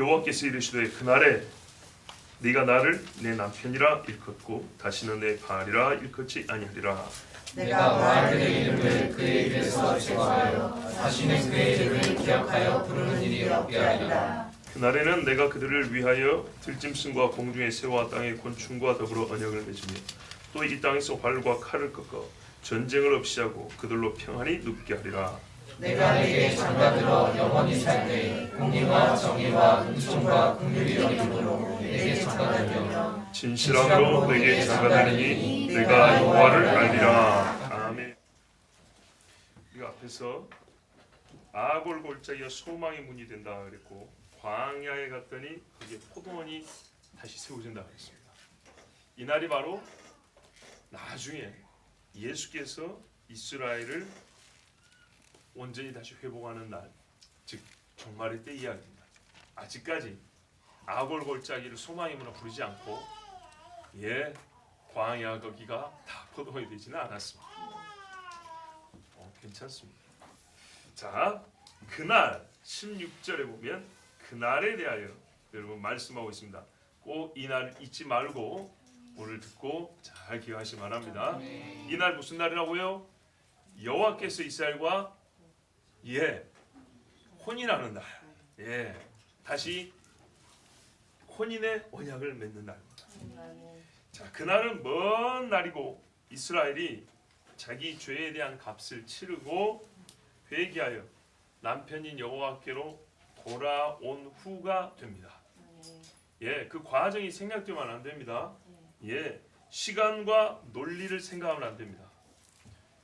여호와께서 이르시되 그날에 네가 나를 내 남편이라 일컫고 다시는 내 바알이라 일컫지 아니하리라. 내가 바알의 이름을 그의 입에서 제거하여 다시는 그의 이름을 기억하여 부르는 일이 없게 하리라. 그날에는 내가 그들을 위하여 들짐승과 공중의 새와 땅의 곤충과 더불어 언약을 맺으며 또 이 땅에서 활과 칼을 꺾어 전쟁을 없이 하고 그들로 평안히 눕게 하리라. 내가 내게 장가들어 영원히 살 때 공의와 정의와 은총과 긍휼이 여김으로 내게 장가들며 진실함으로 내게 장가들으니 내가 여호와를 알리라. 아멘. 이 앞에서 아골 골짜기가 소망의 문이 된다 그랬고 광야에 갔더니 거기에 포도원이 다시 세워진다 그랬습니다. 이 날이 바로 나중에 예수께서 이스라엘을 온전히 다시 회복하는 날, 즉 종말의 때 이야기입니다. 아직까지 아골 골짜기를 소망의 문으로 부르지 않고 광야 거기가 다 포도원이 되지는 않았습니다. 괜찮습니다. 자, 그날 16절에 보면 그날에 대하여 여러분 말씀하고 있습니다. 꼭 이 날 잊지 말고 오늘 듣고 잘 기억하시기 바랍니다. 이날 무슨 날이라고요? 여호와께서 이스라엘과 혼인하는 날. 다시 혼인의 언약을 맺는 날입니다. 자, 그날은 먼 날이고 이스라엘이 자기 죄에 대한 값을 치르고 회개하여 남편인 여호와께로 돌아온 후가 됩니다. 그 과정이 생략되면 안 됩니다. 시간과 논리를 생각하면 안 됩니다.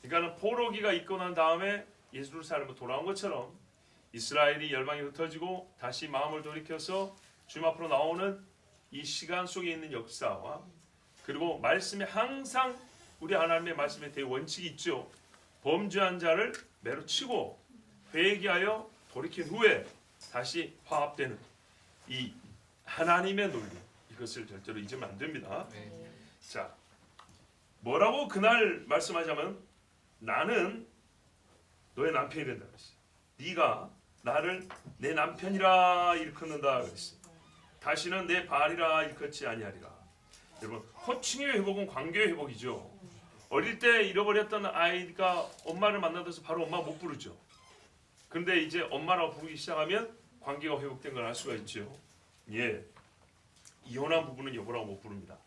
그러니까는 포로기가 있고 난 다음에 예루살렘으로 돌아온 것처럼 이스라엘이 열방이 흩어지고 다시 마음을 돌이켜서 주님 앞으로 나오는 이 시간 속에 있는 역사와 그리고 말씀에 항상 우리 하나님의 말씀에 대해 원칙이 있죠. 범죄한 자를 매로치고 회개하여 돌이킨 후에 다시 화합되는 이 하나님의 논리, 이것을 절대로 잊으면 안 됩니다. 자, 뭐라고 그날 말씀하자면 나는 너의 남편이 된다 그랬어요. 네가 나를 내 남편이라 일컫는다 그랬어요. 다시는 내 바알이라 일컫지 아니하리라. 여러분, 호칭의 회복은 관계의 회복이죠. 어릴 때 잃어버렸던 아이가 엄마를 만나서 바로 엄마 못 부르죠. 그런데 이제 엄마라고 부르기 시작하면 관계가 회복된 걸 알 수가 있죠. 이혼한 부부는 여보라고 못 부릅니다.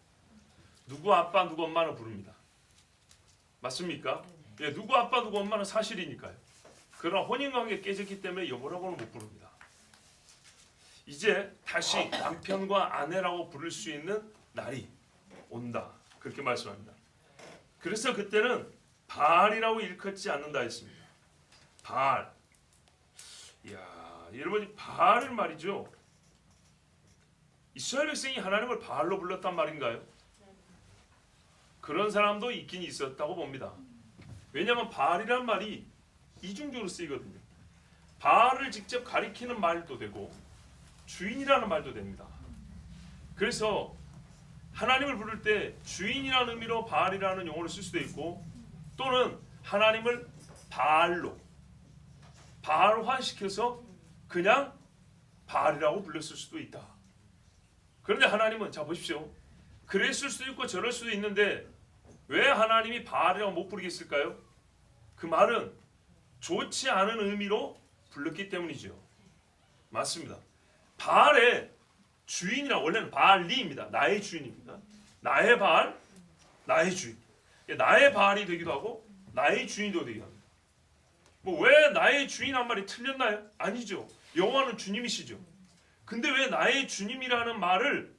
누구 아빠 누구 엄마는 부릅니다. 맞습니까? 누구 아빠 누구 엄마는 사실이니까요. 그러나 혼인관계 깨졌기 때문에 여보라고는 못 부릅니다. 이제 다시 남편과 아내라고 부를 수 있는 날이 온다. 그렇게 말씀합니다. 그래서 그때는 바알이라고 일컫지 않는다 했습니다. 바알. 여러분, 바알은 말이죠. 이스라엘 백성이 하나님을 바알로 불렀단 말인가요? 그런 사람도 있긴 있었다고 봅니다. 왜냐하면 바알이란 말이 이중적으로 쓰이거든요. 바알을 직접 가리키는 말도 되고 주인이라는 말도 됩니다. 그래서 하나님을 부를 때 주인이라는 의미로 바알이라는 용어를 쓸 수도 있고 또는 하나님을 바알로 바알화시켜서 그냥 바알이라고 불렀을 수도 있다. 그런데 하나님은 자 보십시오. 그랬을 수도 있고 저럴 수도 있는데 왜 하나님이 바알이라고 못 부르겠을까요? 그 말은 좋지 않은 의미로 불렀기 때문이죠. 맞습니다. 바알의 주인이란 원래는 바알리입니다. 나의 주인입니다. 나의 바알, 나의 주인. 나의 바알이 되기도 하고 나의 주인도 되기도 합니다. 왜 나의 주인한 말이 틀렸나요? 아니죠. 여호와는 주님이시죠. 근데 왜 나의 주님이라는 말을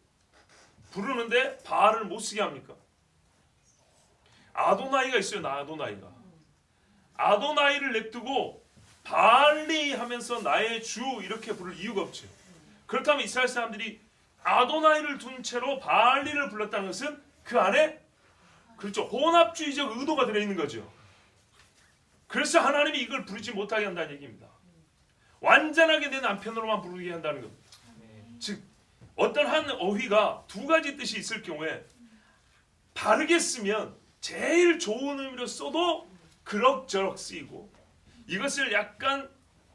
부르는데 바알을 못 쓰게 합니까? 아도나이가 있어요. 아도나이가. 아도나이를 냅두고 바알리 하면서 나의 주 이렇게 부를 이유가 없죠. 그렇다면 이스라엘 사람들이 아도나이를 둔 채로 바알리를 불렀다는 것은 그 안에 그렇죠. 혼합주의적 의도가 들어있는 거죠. 그래서 하나님이 이걸 부르지 못하게 한다는 얘기입니다. 완전하게 내 남편으로만 부르게 한다는 겁니다. 즉 어떤 한 어휘가 두 가지 뜻이 있을 경우에 바르게 쓰면 제일 좋은 의미로 써도 그럭저럭 쓰이고 이것을 약간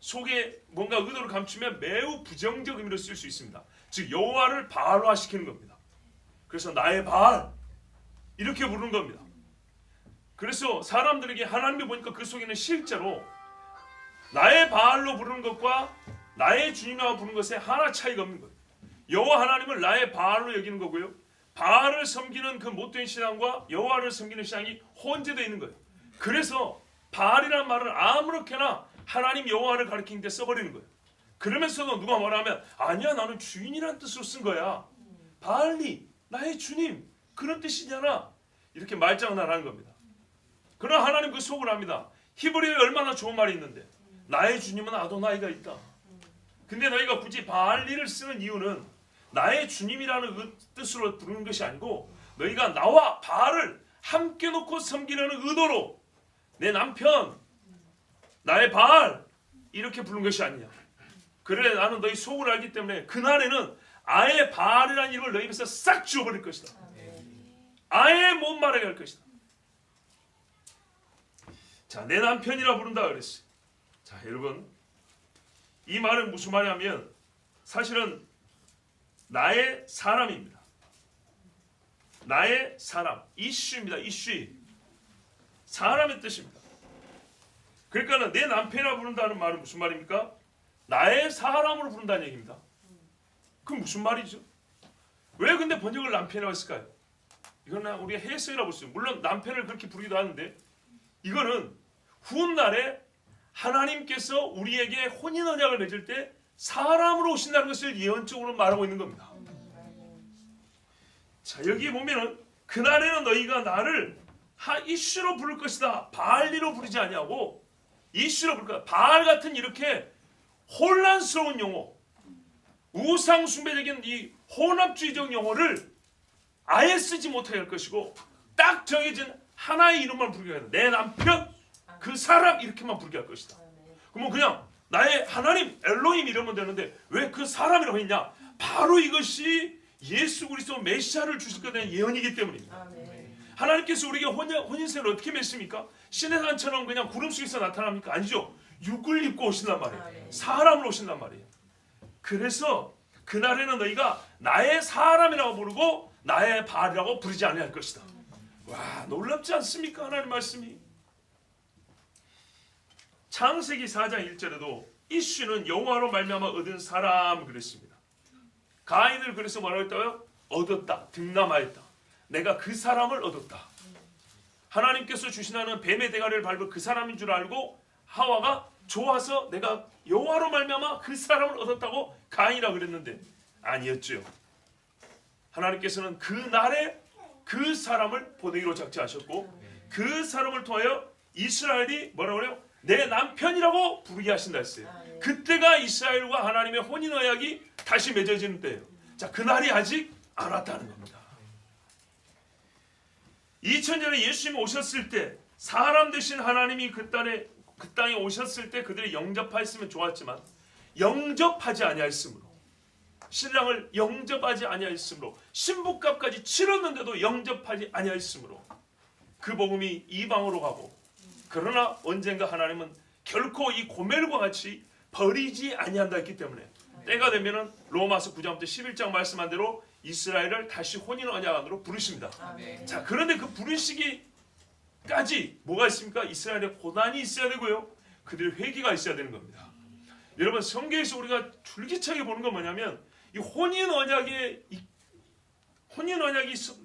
속에 뭔가 의도를 감추면 매우 부정적 의미로 쓸 수 있습니다. 즉 여호와를 바알화시키는 겁니다. 그래서 나의 바알 이렇게 부르는 겁니다. 그래서 사람들에게 하나님이 보니까 그 속에는 실제로 나의 바알로 부르는 것과 나의 주님이라고 부르는 것에 하나 차이가 없는 거예요. 여호와 하나님을 나의 바알로 여기는 거고요. 바알을 섬기는 그 못된 신앙과 여호와를 섬기는 신앙이 혼재되어 있는 거예요. 그래서 바알이라는 말을 아무렇게나 하나님 여호와를 가리키는 데 써버리는 거예요. 그러면서도 누가 뭐라면 아니야 나는 주인이라는 뜻으로 쓴 거야. 바알이 나의 주님 그런 뜻이잖아. 이렇게 말장난하는 겁니다. 그러나 하나님 그 속을 압니다. 히브리어에 얼마나 좋은 말이 있는데 나의 주님은 아도나이가 있다. 근데 너희가 굳이 바알리를 쓰는 이유는 나의 주님이라는 뜻으로 부르는 것이 아니고 너희가 나와 바알을 함께 놓고 섬기려는 의도로 내 남편 나의 바알 이렇게 부른 것이 아니냐. 그래 나는 너희 속을 알기 때문에 그날에는 아예 바알이라는 이름을 너희 입에서 싹 지워버릴 것이다. 아예 못 말하게 할 것이다. 자, 내 남편이라 부른다 그랬어요. 자, 여러분 이 말은 무슨 말이냐면 사실은 나의 사람입니다. 나의 사람, 이슈입니다. 이슈. 사람의 뜻입니다. 그러니까 내 남편이라 부른다는 말은 무슨 말입니까? 나의 사람으로 부른다는 얘기입니다. 그럼 무슨 말이죠? 왜 근데 번역을 남편이라고 했을까요? 이거는 우리가 해석이라고 볼 수 있어요. 물론 남편을 그렇게 부르기도 하는데 이거는 훗날에 하나님께서 우리에게 혼인 언약을 맺을 때 사람으로 오신다는 것을 예언적으로 말하고 있는 겁니다. 자, 여기 보면은 그날에는 너희가 나를 이슈로 부를 것이다. 바알리로 부르지 아니하고 이슈로 부를 것이다. 바알 같은 이렇게 혼란스러운 용어, 우상 숭배적인 이 혼합주의적 용어를 아예 쓰지 못하게 할 것이고 딱 정해진 하나의 이름만 부르게 할 것이다. 내 남편, 그 사람 이렇게만 부르게 할 것이다. 그러면 그냥 나의 하나님 엘로힘 이러면 되는데 왜 그 사람이라고 했냐? 바로 이것이 예수 그리스도 메시아를 주실 것에 대한 예언이기 때문입니다. 하나님께서 우리에게 혼인세를 어떻게 맺습니까? 신의 산처럼 그냥 구름 속에서 나타납니까? 아니죠. 육을 입고 오신단 말이에요. 사람으로 오신단 말이에요. 그래서 그날에는 너희가 나의 사람이라고 부르고 나의 바알이라고 부르지 아니할 것이다. 와, 놀랍지 않습니까? 하나님 말씀이. 창세기 4장 1절에도 이슈는 여호와로 말미암아 얻은 사람 그랬습니다. 가인을 그래서 뭐라고 했다고요? 얻었다, 득남하였다. 내가 그 사람을 얻었다. 하나님께서 주시나는 뱀의 대가리를 밟은 그 사람인 줄 알고 하와가 좋아서 내가 여호와로 말미암아 그 사람을 얻었다고 가인이라 그랬는데 아니었죠. 하나님께서는 그 날에 그 사람을 보내기로 작정하셨고 그 사람을 통하여 이스라엘이 뭐라고 그래요? 내 남편이라고 부르게 하신다 했어요. 그때가 이스라엘과 하나님의 혼인 언약이 다시 맺어지는 때예요. 자, 그날이 아직 안 왔다는 겁니다. 2000년에 예수님이 오셨을 때 사람 되신 하나님이 그 땅에 오셨을 때 그들이 영접하였으면 좋았지만 영접하지 아니하였으므로 신랑을 영접하지 아니하였으므로 신부값까지 치렀는데도 영접하지 아니하였으므로 그 복음이 이방으로 가고 그러나 언젠가 하나님은 결코 이 고멜과 같이 버리지 아니한다 했기 때문에 때가 되면은 로마서 9장부터 11장 말씀한 대로 이스라엘을 다시 혼인 언약 안으로 부르십니다. 자, 그런데 그 부르시기까지 뭐가 있습니까? 이스라엘의 고난이 있어야 되고요. 그들의 회개가 있어야 되는 겁니다. 여러분 성경에서 우리가 줄기차게 보는 건 뭐냐면 이 혼인 언약이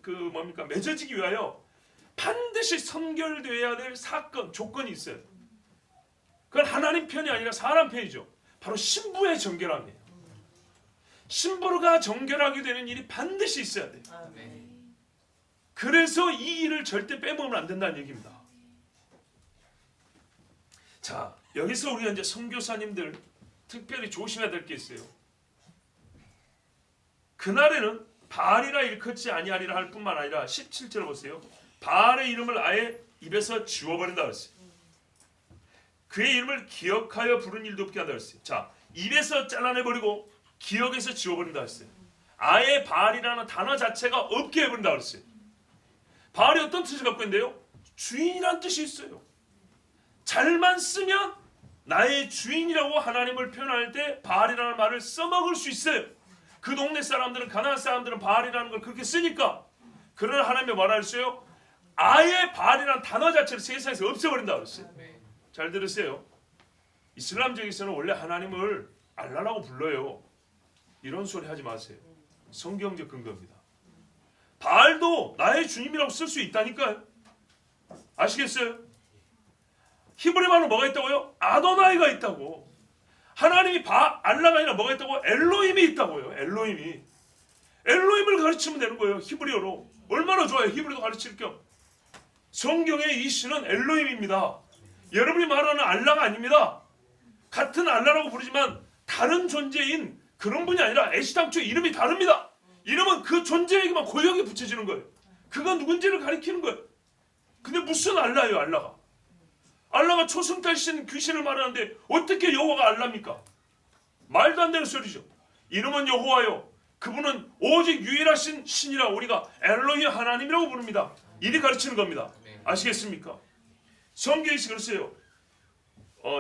그 뭡니까? 맺어지기 위하여 반드시 선결되어야 될 사건, 조건이 있어요. 그건 하나님 편이 아니라 사람 편이죠. 바로 신부의 정결함이에요. 신부가 정결하게 되는 일이 반드시 있어야 돼요. 그래서 이 일을 절대 빼먹으면 안 된다는 얘기입니다. 자, 여기서 우리가 이제 선교사님들 특별히 조심해야 될 게 있어요. 그날에는 바알이라 일컫지 아니하리라 할 뿐만 아니라 17절 보세요. 바알의 이름을 아예 입에서 지워버린다 그랬어요. 그의 이름을 기억하여 부른 일도 없게 한다 그랬어요. 자, 입에서 잘라내버리고 기억에서 지워버린다 그랬어요. 아예 바알이라는 단어 자체가 없게 해버린다 그랬어요. 바알이 어떤 뜻을 갖고 있는데요? 주인이란 뜻이 있어요. 잘만 쓰면 나의 주인이라고 하나님을 표현할 때 바알이라는 말을 써먹을 수 있어요. 그 동네 사람들은, 가나안 사람들은 바알이라는 걸 그렇게 쓰니까. 그러나 하나님이 뭐라 했어요? 아예 바알이라는 단어 자체를 세상에서 없애버린다 그랬어요. 잘 들으세요. 이슬람적에서는 원래 하나님을 알라라고 불러요. 이런 소리 하지 마세요. 성경적 근거입니다. 바알도 나의 주님이라고 쓸 수 있다니까요. 아시겠어요? 히브리말로 뭐가 있다고요? 아도나이가 있다고. 하나님이 알라가 아니라 뭐가 있다고? 엘로힘이 있다고요. 엘로힘을 가르치면 되는 거예요. 히브리어로. 얼마나 좋아요. 히브리도 가르칠 겸. 성경의 이 신은 엘로힘입니다. 여러분이 말하는 알라가 아닙니다. 같은 알라라고 부르지만 다른 존재인 그런 분이 아니라 애시당초 이름이 다릅니다. 이름은 그 존재에게만 고유하게 붙여지는 거예요. 그가 누군지를 가리키는 거예요. 근데 무슨 알라예요, 알라가? 알라가 초승달신 귀신을 말하는데 어떻게 여호와가 알라입니까? 말도 안 되는 소리죠. 이름은 여호와요. 그분은 오직 유일하신 신이라 우리가 엘로히 하나님이라고 부릅니다. 이리 가르치는 겁니다. 아시겠습니까? 성경에서 그랬어요.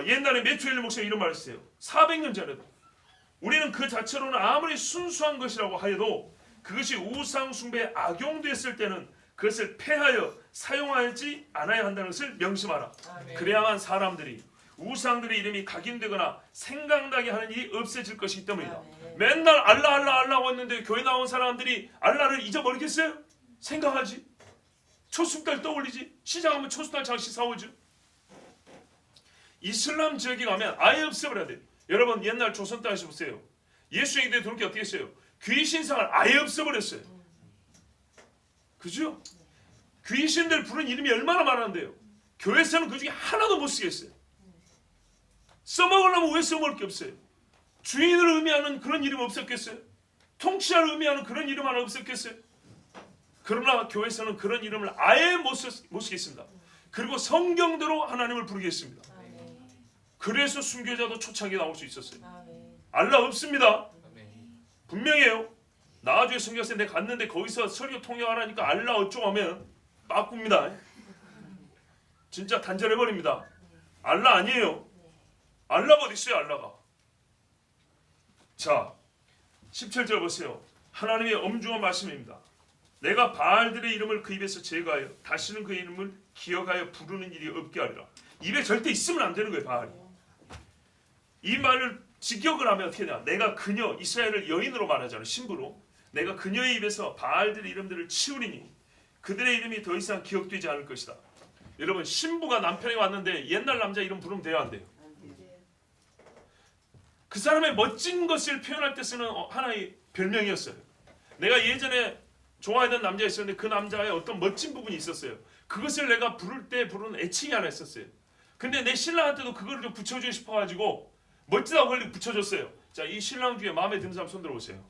옛날에 메투엘리 목사가 이런 말을 했어요. 400년 전에도 우리는 그 자체로는 아무리 순수한 것이라고 하여도 그것이 우상 숭배에 악용됐을 때는 그것을 폐하여 사용하지 않아야 한다는 것을 명심하라. 그래야만 사람들이 우상들의 이름이 각인되거나 생각나게 하는 일이 없어질 것이기 때문이다. 맨날 알라 알라 알라 왔는데 교회 나온 사람들이 알라를 잊어버리겠어요? 생각하지. 초승달 떠올리지. 시장하면 초승달 장식 사오죠. 이슬람 지역에 가면 아예 없애버려야 돼요. 여러분 옛날 조선 땅에서 보세요. 예수 얘기대 들을 게 어떻게 했어요? 귀신상을 아예 없애버렸어요. 그죠? 귀신들 부른 이름이 얼마나 많은데요. 교회에서는 그 중에 하나도 못 쓰겠어요. 써먹으려면 왜 써먹을 게 없어요? 주인을 의미하는 그런 이름 없었겠어요? 통치자를 의미하는 그런 이름 하나 없었겠어요? 그러나 교회에서는 그런 이름을 아예 못 쓰겠습니다. 그리고 성경대로 하나님을 부르겠습니다. 그래서 순교자도 초창기에 나올 수 있었어요. 알라 없습니다. 분명해요. 나주에 순교생 내가 갔는데 거기서 설교 통역하라니까 알라 어쩌고 하면 빠꿉니다. 진짜 단절해버립니다. 알라 아니에요. 알라가 어디 있어요, 알라가. 자, 17절 보세요. 하나님의 엄중한 말씀입니다. 내가 바알들의 이름을 그 입에서 제거하여 다시는 그 이름을 기억하여 부르는 일이 없게 하리라. 입에 절대 있으면 안 되는 거예요, 바알이. 이 말을 직역을 하면 어떻게 되냐. 내가 그녀, 이스라엘을 여인으로 말하잖아요, 신부로. 내가 그녀의 입에서 바알들의 이름들을 치우리니 그들의 이름이 더 이상 기억되지 않을 것이다. 여러분, 신부가 남편이 왔는데 옛날 남자 이름 부르면 돼요, 안 돼요? 그 사람의 멋진 것을 표현할 때 쓰는 하나의 별명이었어요. 내가 예전에 좋아하던 남자가 있었는데 그 남자의 어떤 멋진 부분이 있었어요. 그것을 내가 부를 때 부르는 애칭이 하나 있었어요. 근데 내 신랑한테도 그거를 좀 붙여주고 싶어가지고 멋지다고 걸리 붙여줬어요. 자, 이 신랑 중에 마음에 드는 사람 손 들어보세요.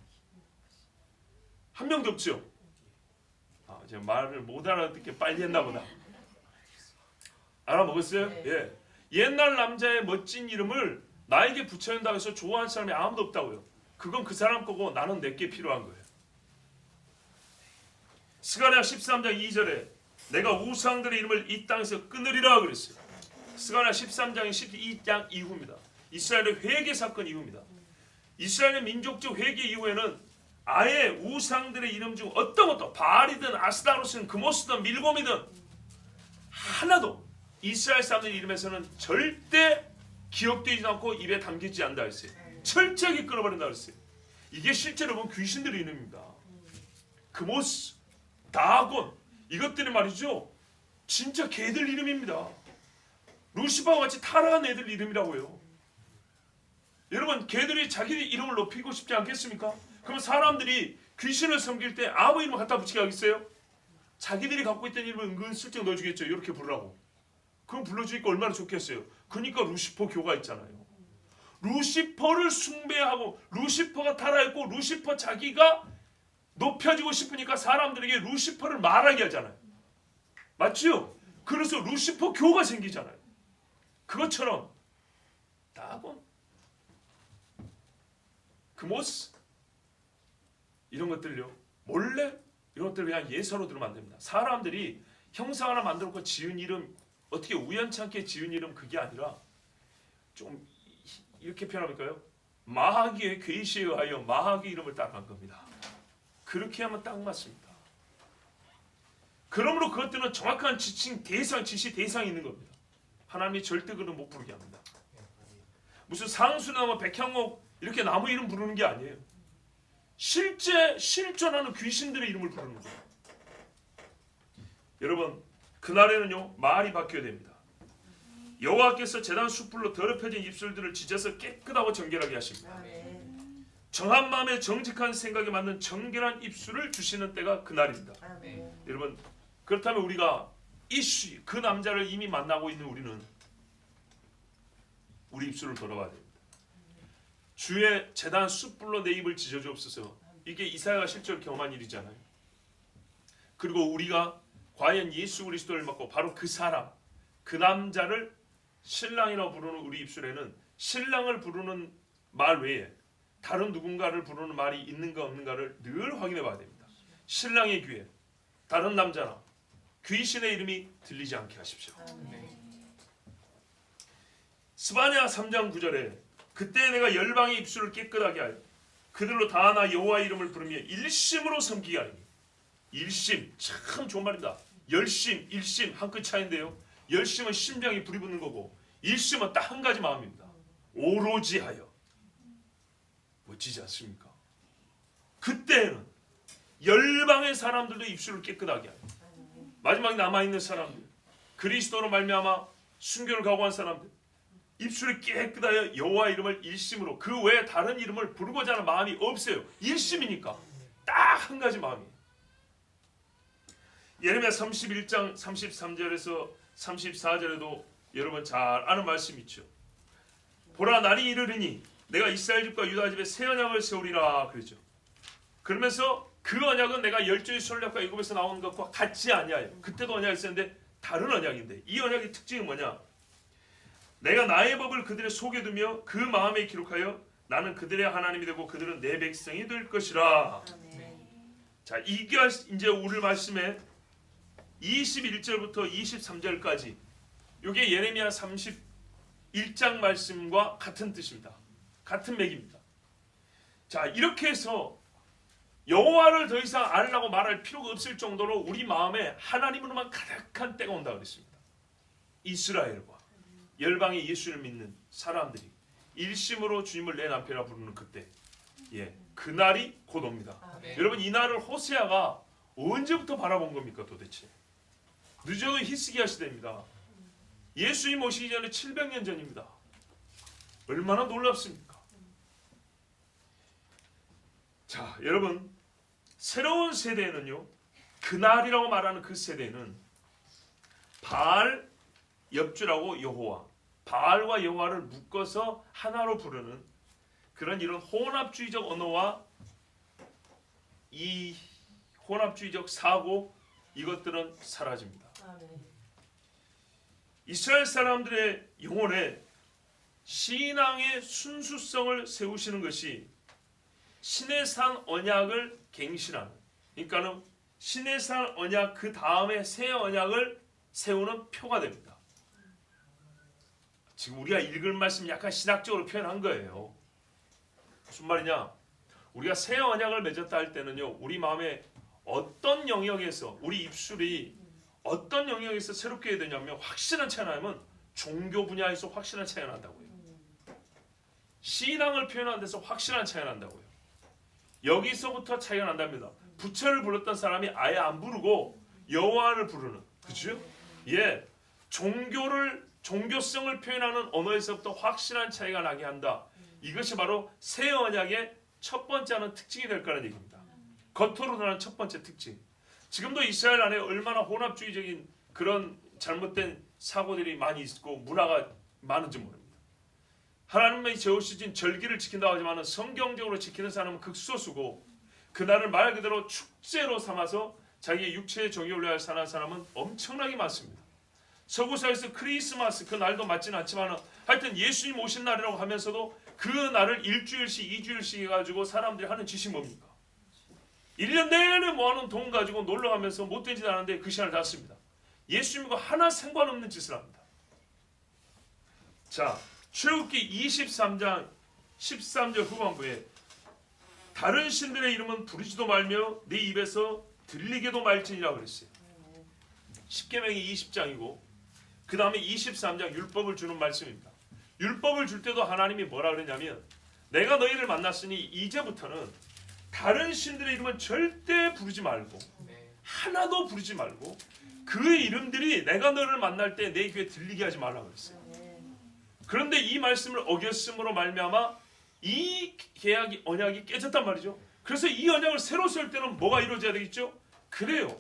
한 명도 없죠? 제가 말을 못 알아듣게 빨리 했나 보다. 알아먹었어요? 네. 예. 옛날 남자의 멋진 이름을 나에게 붙여준다고 해서 좋아하는 사람이 아무도 없다고요. 그건 그 사람 거고 나는 내게 필요한 거예요. 스가랴 13장 2절에 내가 우상들의 이름을 이 땅에서 끊으리라 그랬어요. 스가랴 13장이 12장 이후입니다. 이스라엘의 회개 사건 이후입니다. 이스라엘의 민족적 회개 이후에는 아예 우상들의 이름 중 어떤 것도 바알이든 아스타로스든 그모스든 밀곰이든 하나도 이스라엘 사람들의 이름에서는 절대 기억되지 않고 입에 담기지 않는다 했어요. 철저하게 끊어버린다 했어요. 이게 실제로 보면 귀신들의 이름입니다. 그모스, 다곤 이것들이 말이죠. 진짜 개들 이름입니다. 루시파와 같이 타락한 애들 이름이라고요. 여러분, 개들이 자기 이름을 높이고 싶지 않겠습니까? 그럼 사람들이 귀신을 섬길 때 아무 이름을 갖다 붙이게 하겠어요? 자기들이 갖고 있던 이름을 은근슬쩍 넣어주겠죠. 이렇게 부르라고. 그럼 불러주니까 얼마나 좋겠어요. 그러니까 루시퍼 교가 있잖아요. 루시퍼를 숭배하고 루시퍼가 타락했고 루시퍼 자기가 높여지고 싶으니까 사람들에게 루시퍼를 말하게 하잖아요. 맞죠? 그래서 루시퍼 교가 생기잖아요. 그것처럼 다곤, 그모스 이런 것들요. 몰래 이런 것들 그냥 예서로 들으면 안 됩니다. 사람들이 형상 하나 만들어놓고 지은 이름 어떻게 우연찮게 지은 이름 그게 아니라 좀 이렇게 표현할까요? 마귀의 계시에 의하여 마귀 이름을 따라간 겁니다. 그렇게 하면 딱 맞습니다. 그러므로 그것들은 정확한 지시 대상이 있는 겁니다. 하나님이 절대 그는 못 부르게 합니다. 무슨 상수나무, 백향목 이렇게 나무 이름 부르는 게 아니에요. 실제 실존하는 귀신들의 이름을 부르는 거예요. 여러분, 그날에는요 말이 바뀌어야 됩니다. 여호와께서 제단 숯불로 더럽혀진 입술들을 찢어서 깨끗하고 정결하게 하십니다. 정한 마음에 정직한 생각에 맞는 정결한 입술을 주시는 때가 그날입니다. 여러분, 그렇다면 우리가 그 남자를 이미 만나고 있는 우리는 우리 입술을 돌아봐야 됩니다. 주의 제단 숯불로 내 입을 찢어주옵소서. 이게 이사야가 실제로 경험한 일이잖아요. 그리고 우리가 과연 예수 그리스도를 믿고 바로 그 사람, 그 남자를 신랑이라고 부르는 우리 입술에는 신랑을 부르는 말 외에 다른 누군가를 부르는 말이 있는가 없는가를 늘 확인해 봐야 됩니다. 신랑의 귀에 다른 남자나 귀신의 이름이 들리지 않게 하십시오. 스바냐 3장 9절에 그때 내가 열방의 입술을 깨끗하게 하여 그들로 다 나 여호와의 이름을 부르며 일심으로 섬기게 하리니. 일심, 참 좋은 말입니다. 열심, 일심 한 끗 차이인데요. 열심은 심장이 불이 붙는 거고 일심은 딱 한 가지 마음입니다. 오로지 하여. 멋지지 않습니까? 그때는 열방의 사람들도 입술을 깨끗하게 하여, 마지막에 남아있는 사람들, 그리스도로 말미암아 순교를 각오한 사람들, 입술이 깨끗하여 여호와 이름을 일심으로, 그 외에 다른 이름을 부르고자 하는 마음이 없어요. 일심이니까 딱 한 가지 마음이에요. 예레미야 31장 33절에서 34절에도 여러분 잘 아는 말씀이 있죠. 보라, 날이 이르리니 내가 이스라엘 집과 유다 집에 새 언약을 세우리라 그러죠. 그러면서 그 언약은 내가 열조의 선략과 애굽에서 나온 것과 같지 아니하여. 그때도 언약이 있었는데 다른 언약인데, 이 언약의 특징이 뭐냐? 내가 나의 법을 그들의 속에 두며 그 마음에 기록하여 나는 그들의 하나님이 되고 그들은 내 백성이 될 것이라. 자, 이게 이제 우리 말씀에 21절부터 23절까지 이게 예레미야 31장 말씀과 같은 뜻입니다. 같은 맥입니다. 자, 이렇게 해서 여호와를 더 이상 알라고 말할 필요가 없을 정도로 우리 마음에 하나님으로만 가득한 때가 온다 그랬습니다. 이스라엘과 열방의 예수를 믿는 사람들이 일심으로 주님을 내 남편이라 부르는 그때, 그날이 곧 옵니다. 여러분, 이 날을 호세아가 언제부터 바라본 겁니까 도대체? 늦어도 히스기야 시대입니다. 예수님 오시기 전에 700년 전입니다. 얼마나 놀랍습니까? 자, 여러분, 새로운 세대는요, 그날이라고 말하는 그 세대는 바알, 엽주라고 여호와, 바알과 여호와를 묶어서 하나로 부르는 그런 이런 혼합주의적 언어와 이 혼합주의적 사고, 이것들은 사라집니다. 이스라엘 사람들의 영혼에 신앙의 순수성을 세우시는 것이 신의 산 언약을 갱신하는, 그러니까는 신의 산 언약 그 다음에 새 언약을 세우는 표가 됩니다. 지금 우리가 읽을 말씀 약간 신학적으로 표현한 거예요. 무슨 말이냐? 우리가 새 언약을 맺었다 할 때는요, 우리 마음에 어떤 영역에서 우리 입술이 어떤 영역에서 새롭게 해야 되냐면, 확실한 차이가 나면 종교 분야에서 확실한 차이가 난다고요. 신앙을 표현하는 데서 확실한 차이가 난다고요. 여기서부터 차이가 난답니다. 부처를 불렀던 사람이 아예 안 부르고 여호와를 부르는, 그렇죠? 종교성을 표현하는 언어에서부터 확실한 차이가 나게 한다. 이것이 바로 새 언약의 첫 번째 하는 특징이 될 거라는 얘기입니다. 겉으로 드러나는 첫 번째 특징. 지금도 이스라엘 안에 얼마나 혼합주의적인 그런 잘못된 사고들이 많이 있고 문화가 많은지 모릅니다. 하나님의 정해주신 절기를 지킨다고 하지만 성경적으로 지키는 사람은 극소수고, 그날을 말 그대로 축제로 삼아서 자기의 육체의 정욕을 위하여 사는 사람은 엄청나게 많습니다. 서구사에서 크리스마스 그 날도 맞지는 않지만 하여튼 예수님 오신 날이라고 하면서도 그 날을 일주일씩 2주일씩 해가지고 사람들이 하는 짓이 뭡니까? 1년 내내 모아놓은 돈 가지고 놀러가면서 못된 짓 하는데 그 시간을 다 씁니다. 예수님과 하나 상관없는 짓을 합니다. 자, 출애굽기 23장 13절 후반부에 다른 신들의 이름은 부르지도 말며 네 입에서 들리게도 말지니라 그랬어요. 10계명이 20장이고 그 다음에 23장 율법을 주는 말씀입니다. 율법을 줄 때도 하나님이 뭐라 그랬냐면 내가 너희를 만났으니 이제부터는 다른 신들의 이름은 절대 부르지 말고 하나도 부르지 말고 그 이름들이 내가 너를 만날 때 내 귀에 들리게 하지 말라고 그랬어요. 그런데 이 말씀을 어겼음으로 말미암아 이 계약이 언약이 깨졌단 말이죠. 그래서 이 언약을 새로 쓸 때는 뭐가 이루어져야 되겠죠? 그래요.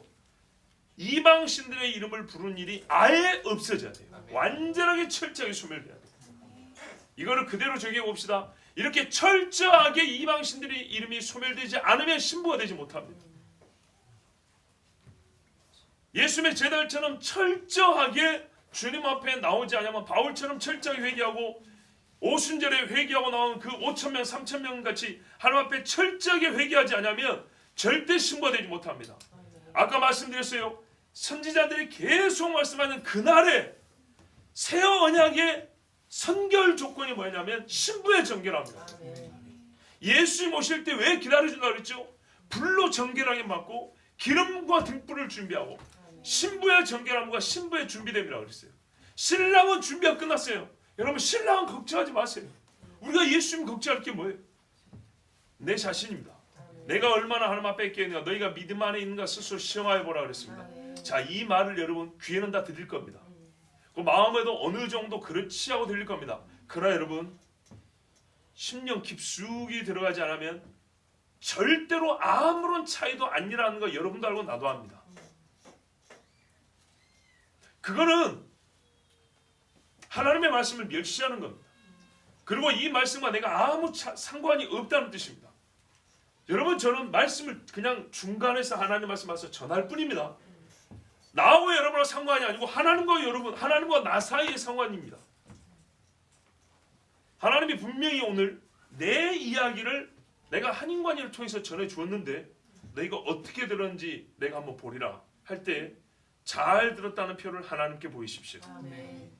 이방 신들의 이름을 부르는 일이 아예 없어져야 돼요. 완전하게 철저하게 소멸돼야 돼요. 이거를 그대로 적용해 봅시다. 이렇게 철저하게 이방 신들의 이름이 소멸되지 않으면 신부가 되지 못합니다. 예수님의 제자들처럼 철저하게 주님 앞에 나오지 않으면 바울처럼 철저하게 회개하고 오순절에 회개하고 나온 그 5,000명 3,000명 같이 하나님 앞에 철저하게 회개하지 않으면 절대 신부가 되지 못합니다. 아까 말씀드렸어요. 선지자들이 계속 말씀하는 그날에 새 언약의 선결 조건이 뭐냐면 신부의 정결함이에요. 예수님 오실 때 왜 기다려준다고 그랬죠? 불로 정결하게 맞고 기름과 등불을 준비하고 신부의 정결함과 신부의 준비됨이라고 그랬어요. 신랑은 준비가 끝났어요. 여러분 신랑은 걱정하지 마세요. 우리가 예수님 걱정할 게 뭐예요? 내 자신입니다. 내가 얼마나 하나님 앞에 있겠느냐. 너희가 믿음 안에 있는가 스스로 시험하여 보라 그랬습니다. 자, 이 말을 여러분 귀에는 다 들릴 겁니다. 그 마음에도 어느 정도 그렇지 하고 들릴 겁니다. 그러나 여러분 심령 깊숙이 들어가지 않으면 절대로 아무런 차이도 아니라는 거 여러분도 알고 나도 압니다. 그거는 하나님의 말씀을 멸시하는 겁니다. 그리고 이 말씀과 내가 아무 상관이 없다는 뜻입니다. 여러분 저는 말씀을 그냥 중간에서 하나님 말씀 와서 전할 뿐입니다. 나하고 여러분과 상관이 아니고 하나님과 여러분, 하나님과 나 사이의 상관입니다. 하나님이 분명히 오늘 내 이야기를 내가 한인관이를 통해서 전해 주었는데 너희가 어떻게 들었는지 내가 한번 보리라 할 때 잘 들었다는 표를 하나님께 보이십시오. 아멘.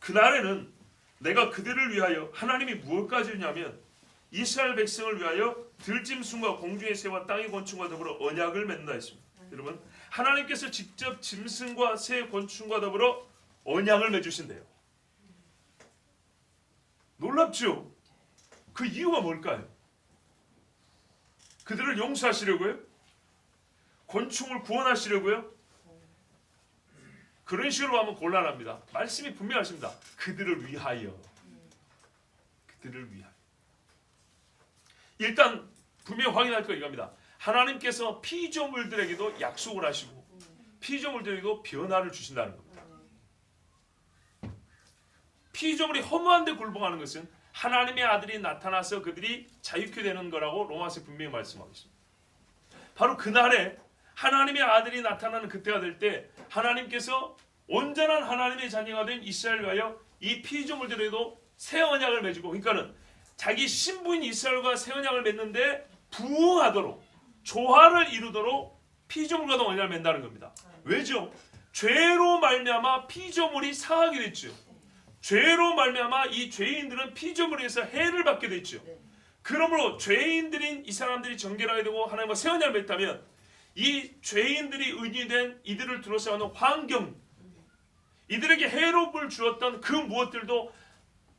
그날에는 내가 그들을 위하여 하나님이 무엇까지 주냐면 이스라엘 백성을 위하여 들짐승과 공중의 새와 땅의 곤충과 더불어 언약을 맺는다 했습니다. 여러분 하나님께서 직접 짐승과 새 곤충과 더불어 언약을 맺으신대요. 놀랍죠? 그 이유가 뭘까요? 그들을 용서하시려고요? 곤충을 구원하시려고요? 그런 식으로 하면 곤란합니다. 말씀이 분명하십니다. 그들을 위하여. 그들을 위하여. 일단 분명히 확인할 거 이겁니다. 하나님께서 피조물들에게도 약속을 하시고 피조물들에게도 변화를 주신다는 겁니다. 피조물이 허무한 데 굴복하는 것은 하나님의 아들이 나타나서 그들이 자유케 되는 거라고 로마서에 분명히 말씀하고 있습니다. 바로 그날에 하나님의 아들이 나타나는 그때가 될 때 하나님께서 온전한 하나님의 자녀가 된 이스라엘을 위하여 이 피조물들에도 새 언약을 맺고 그러니까는 자기 신부인 이스라엘과 새 언약을 맺는데 부응하도록 조화를 이루도록 피조물과도 언약을 맺는다는 겁니다. 왜죠? 죄로 말미암아 피조물이 상하게 됐죠. 죄로 말미암아 이 죄인들은 피조물에서 해를 받게 됐죠. 그러므로 죄인들인 이 사람들이 정결하게 되고 하나님과 새 언약을 맺다면 이 죄인들이 의인된 이들을 둘러싸는 환경, 이들에게 해롭을 주었던 그 무엇들도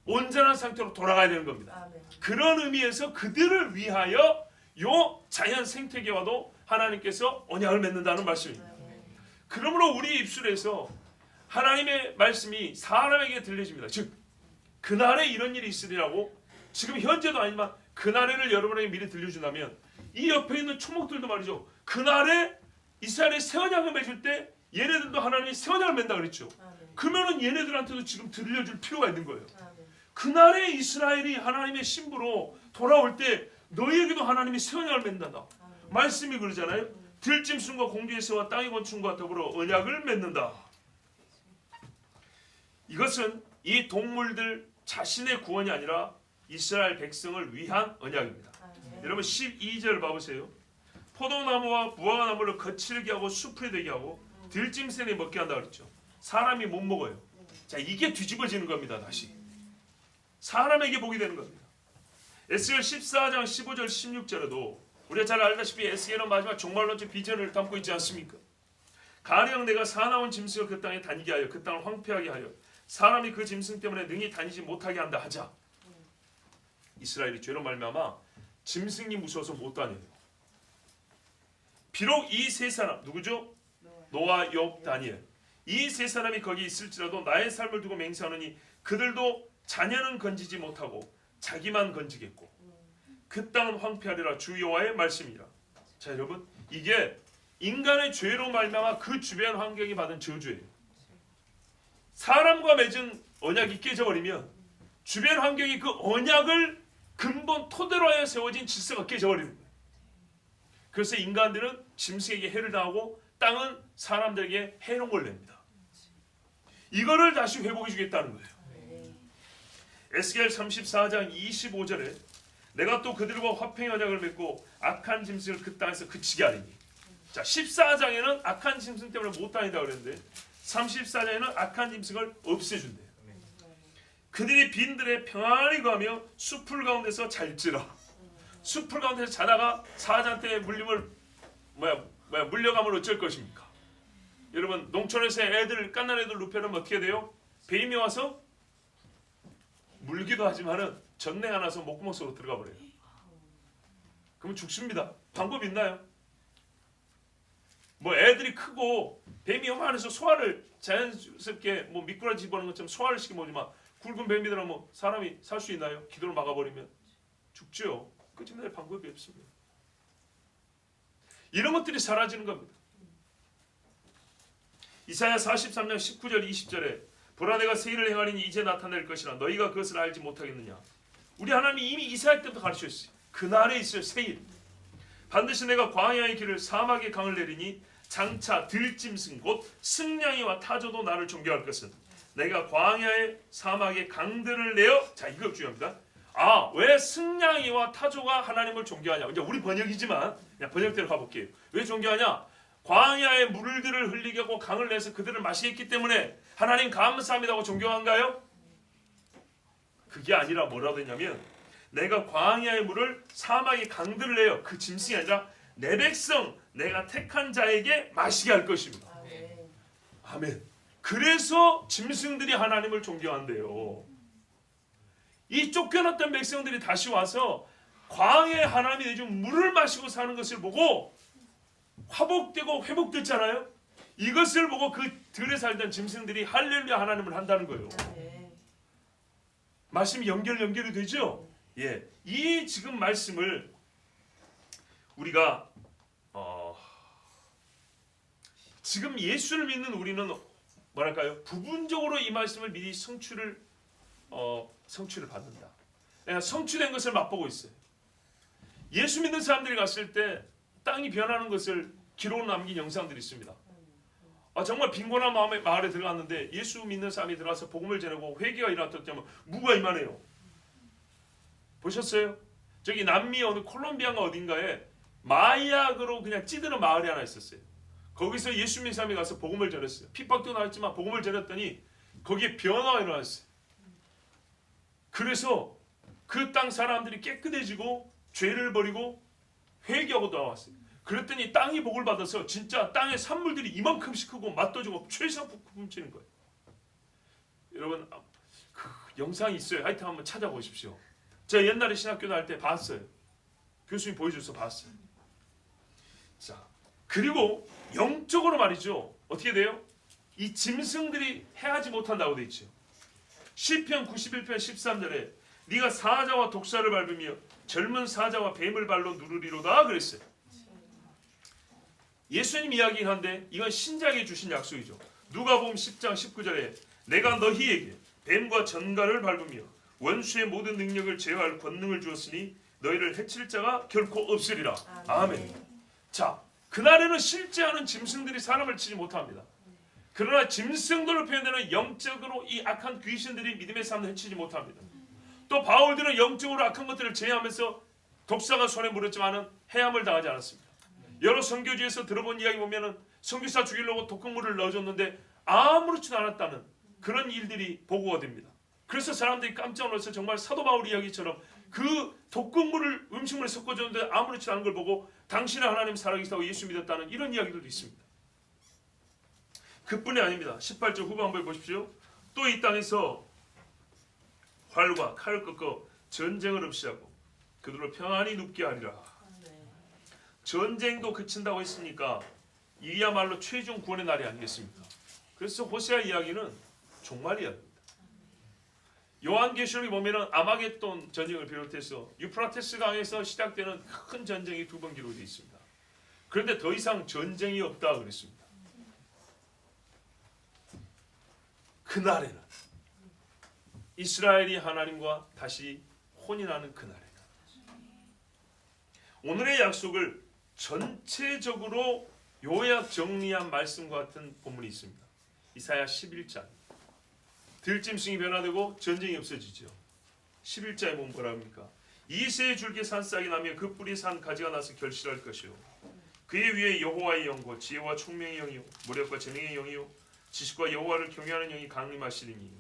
온전한 상태로 돌아가야 되는 겁니다. 그런 의미에서 그들을 위하여 요 자연 생태계와도 하나님께서 언약을 맺는다는 말씀입니다. 그러므로 우리 입술에서 하나님의 말씀이 사람에게 들려집니다. 즉 그날에 이런 일이 있으리라고 지금 현재도 아니지만 그날에를 여러분에게 미리 들려준다면 이 옆에 있는 초목들도 말이죠. 그날에 이스라엘의 새 언약을 맺을 때 얘네들도 하나님이 새 언약을 맺는다 그랬죠. 그러면은 얘네들한테도 지금 들려줄 필요가 있는 거예요. 그날에 이스라엘이 하나님의 신부로 돌아올 때 너희에게도 하나님이 새 언약을 맺는다. 말씀이 그러잖아요. 들짐승과 공중의 새와 땅의 곤충과 더불어 언약을 맺는다. 이것은 이 동물들 자신의 구원이 아니라 이스라엘 백성을 위한 언약입니다. 여러분 12절 봐보세요. 포도나무와 무화과나무를 거칠게 하고 숲이 되게 하고 들짐승이 먹게 한다 그랬죠. 사람이 못 먹어요. 자, 이게 뒤집어지는 겁니다. 다시 사람에게 복이 되는 겁니다. 에스겔 14장 15절 16절에도 우리가 잘 알다시피 에스겔은 마지막 종말론적 비전을 담고 있지 않습니까? 가령 내가 사나운 짐승을 그 땅에 다니게 하여 그 땅을 황폐하게 하여 사람이 그 짐승 때문에 능히 다니지 못하게 한다 하자. 이스라엘이 죄로 말미암아 짐승이 무서워서 못 다녀요. 비록 이 세 사람 누구죠? 노아, 욥, 다니엘 이 세 사람이 거기 있을지라도 나의 삶을 두고 맹세하느니 그들도 자녀는 건지지 못하고 자기만 건지겠고 그 땅은 황폐하리라 주 여호와의 말씀이라. 자, 여러분, 이게 인간의 죄로 말미암아 그 주변 환경이 받은 저주예요. 사람과 맺은 언약이 깨져버리면 주변 환경이 그 언약을 근본 토대로 하여 세워진 질서가 깨져버리는 거예요. 그래서 인간들은 짐승에게 해를 당하고 땅은 사람들에게 해로움을 냅니다. 이거를 다시 회복해 주겠다는 거예요. 에스겔 34장 25절에 내가 또 그들과 화평의 언약을 맺고 악한 짐승을 그 땅에서 그치게 하리니. 자, 14장에는 악한 짐승 때문에 못 다닌다 그랬는데 34장에는 악한 짐승을 없애준대요. 그들이 빈들에 평안히 가며 숲을 가운데서 잘지라. 숲을 가운데서 자다가 사자한테 물려가면 어쩔 것입니까? 여러분, 농촌에서 애들 깐난 애들 눕혀놓으면 어떻게 돼요? 뱀이 와서 물기도 하지만은 전내가 나서 목구멍 속으로 들어가 버려요. 그러면 죽습니다. 방법 있나요? 뭐 애들이 크고 뱀이 요만해서 소화를 자연스럽게 뭐 미꾸라지 집어넣는 것처럼 소화를 시켜보지만 굵은 뱀이더라 뭐 사람이 살 수 있나요? 기도를 막아버리면 죽죠. 끝입니다. 방법이 없습니다. 이런 것들이 사라지는 겁니다. 이사야 43장 19절 20절에 보라 내가 새 일을 행하리니 이제 나타낼 것이라 너희가 그것을 알지 못하겠느냐. 우리 하나님이 이미 이사야 때부터 가르쳤어요. 그날에 있어요. 새 일. 반드시 내가 광야의 길을 사막의 강을 내리니 장차 들짐승 곧 승냥이와 타조도 나를 존경할 것은 내가 광야의 사막의 강들을 내어. 자, 이거 중요합니다. 왜 승냥이와 타조가 하나님을 존경하냐. 이제 우리 번역이지만 그냥 번역대로 가볼게요. 왜 존경하냐? 광야의 물들을 흘리게 하고 강을 내서 그들을 마시게 했기 때문에 하나님 감사합니다고 존경한가요? 그게 아니라 뭐라고 했냐면 내가 광야의 물을 사막의 강들을 내어. 그 짐승이 아니라 내 백성 내가 택한 자에게 마시게 할 것입니다. 아멘. 그래서 짐승들이 하나님을 존경한대요. 이 쫓겨났던 백성들이 다시 와서 광야의 하나님이 내준 물을 마시고 사는 것을 보고 화복되고 회복됐잖아요. 이것을 보고 그 들에 살던 짐승들이 할렐루야 하나님을 한다는 거예요. 말씀이 연결이 되죠? 예, 이 지금 말씀을 우리가 지금 예수를 믿는 우리는 뭐랄까요? 부분적으로 이 말씀을 미리 성취를 받는다. 성취된 것을 맛보고 있어요. 예수 믿는 사람들이 갔을 때 땅이 변하는 것을 기록으로 남긴 영상들이 있습니다. 정말 빈곤한 마을에 들어갔는데 예수 믿는 사람이 들어가서 복음을 전하고 회개가 일어났을 때면 무가 이만해요. 보셨어요? 저기 남미 어느 콜롬비아가 어딘가에 마약으로 그냥 찌드는 마을이 하나 있었어요. 거기서 예수 믿는 사람이 가서 복음을 전했어요. 핍박도 나왔지만 복음을 전했더니 거기에 변화가 일어났어요. 그래서 그 땅 사람들이 깨끗해지고 죄를 버리고 회개하고 나왔어요. 그랬더니 땅이 복을 받아서 진짜 땅의 산물들이 이만큼씩 크고 맛도 좋고 최상품 훔치는 거예요. 여러분, 그 영상이 있어요. 하여튼 한번 찾아보십시오. 제가 옛날에 신학교 다닐 때 봤어요. 교수님 보여줘서 봤어요. 자, 그리고 영적으로 말이죠. 어떻게 돼요? 이 짐승들이 해하지 못한다고 돼 있죠. 시편 91편 13절에 네가 사자와 독사를 밟으며 젊은 사자와 뱀을 발로 누르리로다 그랬어요. 예수님 이야기한데 이건 신자에게 주신 약속이죠. 누가복음 10장 19절에 내가 너희에게 뱀과 전갈을 밟으며 원수의 모든 능력을 제어할 권능을 주었으니 너희를 해칠 자가 결코 없으리라. 아멘. 자, 그날에는 실제 하는 짐승들이 사람을 치지 못합니다. 그러나 짐승들로 표현되는 영적으로 이 악한 귀신들이 믿음의 사람을 해치지 못합니다. 또 바울들은 영적으로 악한 것들을 제어하면서 독사가 손에 물었지만은 해함을 당하지 않았습니다. 여러 선교지에서 들어본 이야기 보면은 선교사 죽이려고 독극물을 넣어줬는데 아무렇지도 않았다는 그런 일들이 보고가 됩니다. 그래서 사람들이 깜짝 놀라서 정말 사도 바울 이야기처럼 그 독극물을 음식물에 섞어줬는데 아무렇지 않은 걸 보고 당신은 하나님 살아계시다고 예수 믿었다는 이런 이야기들도 있습니다. 그뿐이 아닙니다. 18절 후반부에 보십시오. 또 이 땅에서 활과 칼을 꺾어 전쟁을 없이 하고 그들로 평안히 눕게 하리라. 전쟁도 그친다고 했으니까 이야말로 최종 구원의 날이 아니겠습니까? 그래서 호세아 이야기는 종말 이야기입니다. 요한계시록에 보면은 아마겟돈 전쟁을 비롯해서 유프라테스 강에서 시작되는 큰 전쟁이 2번 기록되어 있습니다. 그런데 더 이상 전쟁이 없다 그랬습니다. 그날에는 이스라엘이 하나님과 다시 혼인하는 그날에는 오늘의 약속을 전체적으로 요약 정리한 말씀과 같은 본문이 있습니다. 이사야 11장. 들짐승이 변화되고 전쟁이 없어지죠. 11장에 보면 뭐라 합니까? 이새의 줄기 산싹이 나며 그 뿌리 산 가지가 나서 결실할 것이요. 그의 위에 여호와의 영과 지혜와 총명의 영이요 무력과 재능의 영이요 지식과 여호와를 경외하는 영이 강림하시리니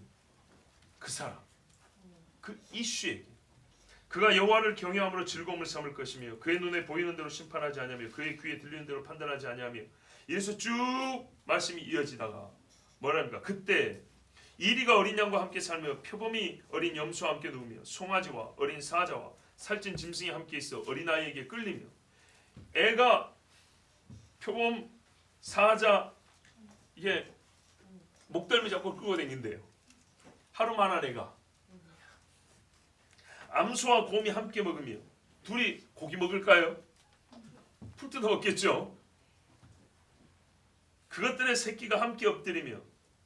그 사람 그 이슈에게 그가 여호와를 경외함으로 즐거움을 삼을 것이며 그의 눈에 보이는 대로 심판하지 아니하며 그의 귀에 들리는 대로 판단하지 아니하며 이래서 쭉 말씀이 이어지다가 뭐랍니까? 그때 이리가 어린 양과 함께 살며 표범이 어린 염소와 함께 누우며 송아지와 어린 사자와 살찐 짐승이 함께 있어 어린아이에게 끌리며 애가 표범 사자 이게 목덜미 잡고 끌고 다닌대요. 하루만한 애가 암소와 곰이 함께 먹으며 둘이 고기 먹을까요? 풀 뜯어 먹겠죠. 그것들의 새끼가 함께 엎드리며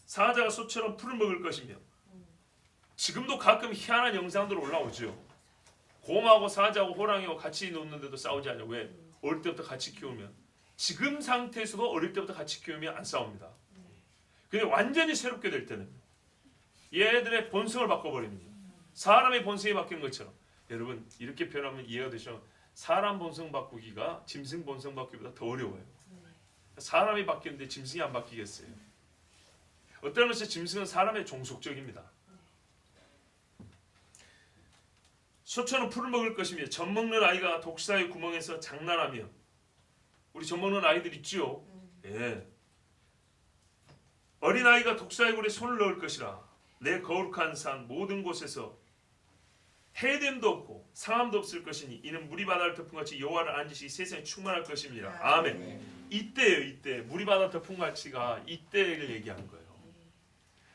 사자가 소처럼 풀을 먹을 것이며 지금도 가끔 희한한 영상들 올라오죠. 곰하고 사자하고 호랑이하고 같이 노는데도 싸우지 않아요. 왜? 어릴 때부터 같이 키우면 지금 상태에서도 어릴 때부터 같이 키우면 안 싸웁니다. 근데 완전히 새롭게 될 때는 얘들의 본성을 바꿔버립니다. 사람의 본성이 바뀌는 것처럼 여러분 이렇게 표현하면 이해가 되죠. 사람 본성 바꾸기가 짐승 본성 바꾸기보다 더 어려워요. 사람이 바뀌는데 짐승이 안 바뀌겠어요. 어떤 면에서 짐승은 사람의 종속적입니다. 소처는 풀을 먹을 것이며 젖 먹는 아이가 독사의 구멍에서 장난하며 우리 젖 먹는 아이들 있지요. 예. 어린아이가 독사의 굴에 손을 넣을 것이라 내 거룩한 산 모든 곳에서 해됨도 없고 상함도 없을 것이니 이는 물이 바다를 덮은같이 여호와를 앉으시 세상에 충만할 것입니다. 아멘. 이때예요. 이때 물이 바다 덮은같이가 이때를 얘기하는 거예요.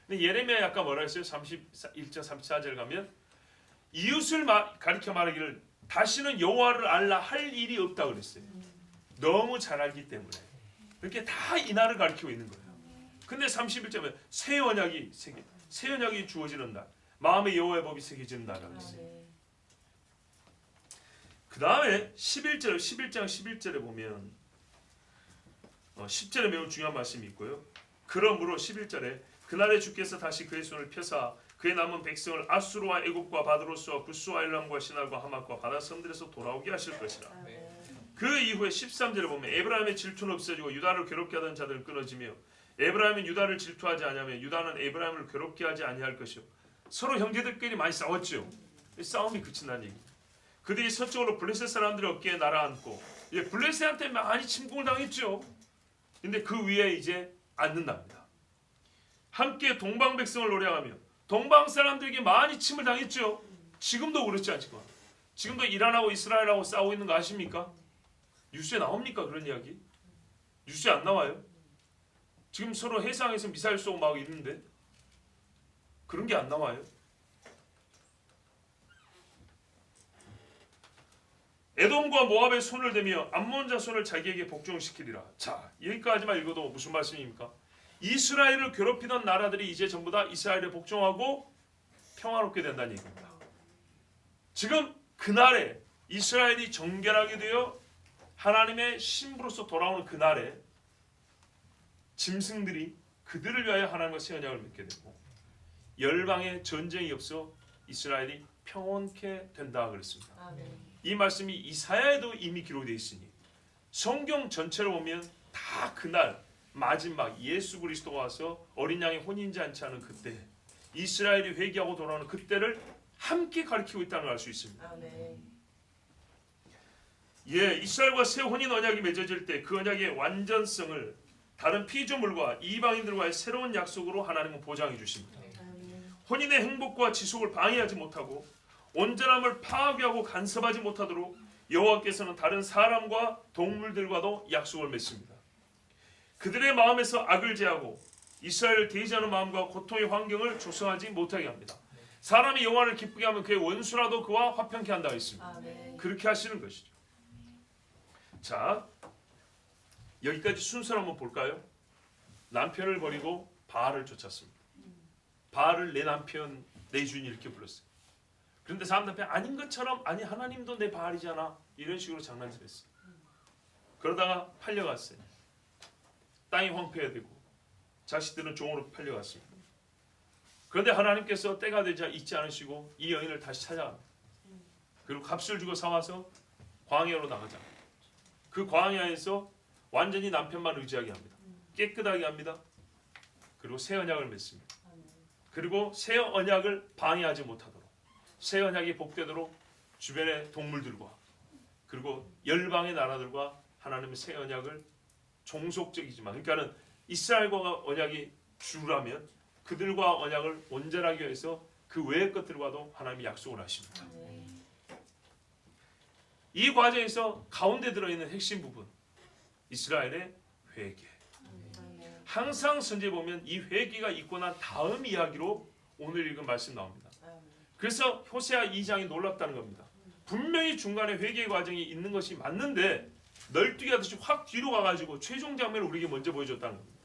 근데 예레미야 아까 뭐라 했어요? 31장 34절 가면 이웃을 가리켜 말하기를 다시는 여호와를 알라 할 일이 없다 그랬어요. 너무 잘 알기 때문에 그렇게 다 이날을 가리키고 있는 거예요. 근데 31절에 새 언약이 주어지는 날 마음의 여호와의 법이 새겨지는 날이라고 했어요. 그 다음에 11장 11절에 보면 10절에 매우 중요한 말씀이 있고요. 그러므로 11절에 그날에 주께서 다시 그의 손을 펴사 그의 남은 백성을 아수르와 애굽과 바드로스와 구스와 엘람과 시날과 하맛과 바다 섬들에서 돌아오게 하실 것이라. 그 이후에 13절에 보면 에브라임의 질투는 없어지고 유다를 괴롭게 하던 자들은 끊어지며 에브라임은 유다를 질투하지 아니하며 유다는 에브라임을 괴롭게 하지 아니할 것이요. 서로 형제들끼리 많이 싸웠죠. 싸움이 그친다는 얘기. 그들이 서쪽으로 블레셋 사람들의 어깨에 날아앉고 블레셋한테 많이 침공을 당했죠. 근데 그 위에 이제 앉는답니다. 함께 동방 백성을 노래하며 동방 사람들에게 많이 침을 당했죠. 지금도 그렇지 않습니까? 지금도 이란하고 이스라엘하고 싸우고 있는 거 아십니까? 뉴스에 나옵니까 그런 이야기? 뉴스에 안 나와요? 지금 서로 해상에서 미사일 쏘고 막 있는데 그런 게 안 나와요? 에돔과 모압의 손을 대며 암몬 자손을 자기에게 복종시키리라. 자, 여기까지만 읽어도 무슨 말씀입니까? 이스라엘을 괴롭히던 나라들이 이제 전부 다 이스라엘에 복종하고 평화롭게 된다는 얘기입니다. 지금 그날에 이스라엘이 정결하게 되어 하나님의 신부로서 돌아오는 그날에 짐승들이 그들을 위하여 하나님과 새 언약을 맺게 되고 열방에 전쟁이 없어 이스라엘이 평온케 된다 그랬습니다. 이 말씀이 이사야에도 이미 기록되어 있으니 성경 전체를 보면 다 그날 마지막 예수 그리스도가 와서 어린 양의 혼인잔치 하는 그때, 이스라엘이 회개하고 돌아오는 그때를 함께 가리키고 있다는 걸 알 수 있습니다. 아멘. 예, 이스라엘과 새 혼인 언약이 맺어질 때 그 언약의 완전성을 다른 피조물과 이방인들과의 새로운 약속으로 하나님은 보장해 주십니다. 아멘. 혼인의 행복과 지속을 방해하지 못하고 온전함을 파괴하고 간섭하지 못하도록 여호와께서는 다른 사람과 동물들과도 약속을 맺습니다. 그들의 마음에서 악을 제하고 이스라엘을 대지하는 마음과 고통의 환경을 조성하지 못하게 합니다. 사람이 여호와를 기쁘게 하면 그의 원수라도 그와 화평케 한다 했습니다. 아멘. 그렇게 하시는 것이죠. 자, 여기까지 순서를 한번 볼까요? 남편을 버리고 바알을 쫓았습니다. 바알을 내 남편, 내 주인 이렇게 불렀어요. 그런데 다음 남편 아닌 것처럼, 아니 하나님도 내 바알이잖아, 이런 식으로 장난질 했어요. 그러다가 팔려갔어요. 땅이 황폐화되고 자식들은 종으로 팔려갔습니다. 그런데 하나님께서 때가 되자 잊지 않으시고 이 여인을 다시 찾아갑니다. 그리고 값을 주고 사와서 광야로 나가자. 그 광야에서 완전히 남편만 의지하게 합니다. 깨끗하게 합니다. 그리고 새 언약을 맺습니다. 그리고 새 언약을 방해하지 못하도록, 새 언약이 복되도록 주변의 동물들과 그리고 열방의 나라들과 하나님의 새 언약을 종속적이지만, 그러니까는 이스라엘과 언약이 주라면 그들과 언약을 온전하게 해서 그 외의 것들과도 하나님이 약속을 하십니다. 이 과정에서 가운데 들어있는 핵심 부분, 이스라엘의 회개. 항상 선지에 보면 이 회개가 있고 난 다음 이야기로 오늘 읽은 말씀 나옵니다. 그래서 호세아 2장이 놀랍다는 겁니다. 분명히 중간에 회개 과정이 있는 것이 맞는데 널뛰기 하듯이 확 뒤로 가가지고 최종 장면을 우리에게 먼저 보여줬다는 겁니다.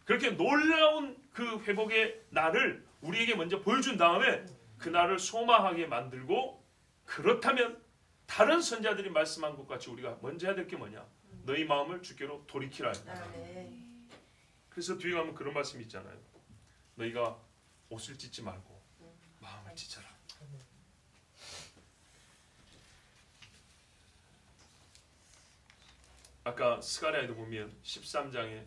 그렇게 놀라운 그 회복의 날을 우리에게 먼저 보여준 다음에 그 날을 소망하게 만들고, 그렇다면 다른 선자들이 말씀한 것 같이 우리가 먼저 해야 될 게 뭐냐? 너희 마음을 주께로 돌이키라. 그래서 뒤에 가면 그런 말씀이 있잖아요. 너희가 옷을 찢지 말고 마음을 찢어라. 아까 스가랴에도 보면 13장에